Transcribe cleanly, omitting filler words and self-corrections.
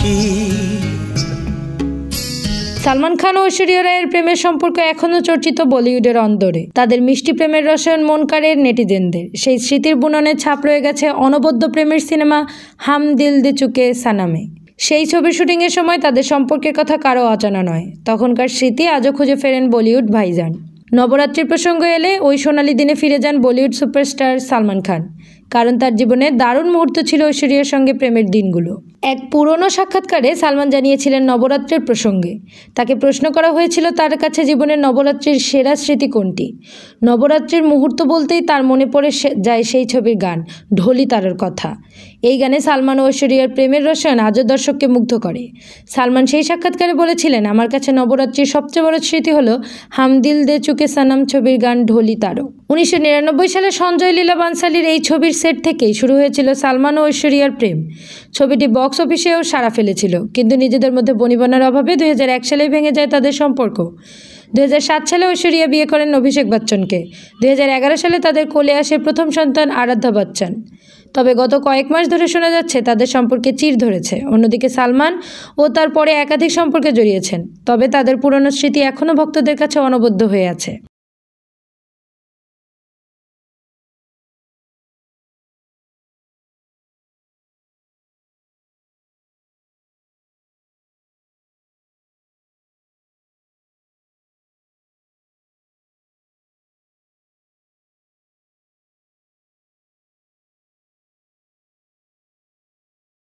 কি। সালমান খান ও ঐশ্বরিয়া রায়ের প্রেমের সম্পর্ক এখনও চর্চিত বলিউডের অন্দরে। তাদের মিষ্টি প্রেমের রসায়ন মন কাড়ে নেটিজেনদের। সেই স্মৃতির বুননে ছাপ রয়ে গেছে অনবদ্য প্রেমের সিনেমা হাম দিল দে চুকে সানামে। সেই ছবির শুটিংয়ের সময় তাদের সম্পর্কের কথা কারো অজানা নয়। তখনকার স্মৃতি আজও খুঁজে ফেরেন বলিউড ভাইজান। নবরাত্রির প্রসঙ্গ এলে ওই সোনালি দিনে ফিরে যান বলিউড সুপারস্টার সালমান খান, কারণ তার জীবনে দারুণ মুহূর্ত ছিল ঐশ্বরিয়ার সঙ্গে প্রেমের দিনগুলো। এক পুরনো সাক্ষাৎকারে সালমান জানিয়েছিলেন নবরাত্রির প্রসঙ্গে। তাকে প্রশ্ন করা হয়েছিল তার কাছে জীবনের নবরাত্রির সেরা স্মৃতি কোনটি। নবরাত্রির মুহূর্ত বলতেই তার মনে পড়ে যায় সেই ছবির গান ঢোলি তারর কথা। এই গানে সালমান ও ঐশ্বরিয়ার প্রেমের রসায়ন আজও দর্শককে মুগ্ধ করে। সালমান সেই সাক্ষাৎকারে বলেছিলেন, আমার কাছে নবরাত্রির সবচেয়ে বড় স্মৃতি হলো হাম দিল দে চুকে সানাম ছবির গান ঢোলি তারো। 1999 সালে সঞ্জয় লীলা বানসালির এই ছবির সেট থেকেই শুরু হয়েছিল সালমান ও ঐশ্বরিয়ার প্রেম। ছবিটি বক্স অফিসেও সাড়া ফেলেছিল, কিন্তু নিজেদের মধ্যে বনিবনার অভাবে 2001 সালেই ভেঙে যায় তাদের সম্পর্ক। 2007 সালে ঐশ্বরিয়া বিয়ে করেন অভিষেক বচ্চনকে। 2011 সালে তাদের কোলে আসে প্রথম সন্তান আরাধ্যা বচ্চন। তবে গত কয়েক মাস ধরে শোনা যাচ্ছে তাদের সম্পর্কে চির ধরেছে। অন্যদিকে সালমান ও তার পরে একাধিক সম্পর্কে জড়িয়েছেন, তবে তাদের পুরনো স্মৃতি এখনও ভক্তদের কাছে অনবদ্য হয়ে আছে।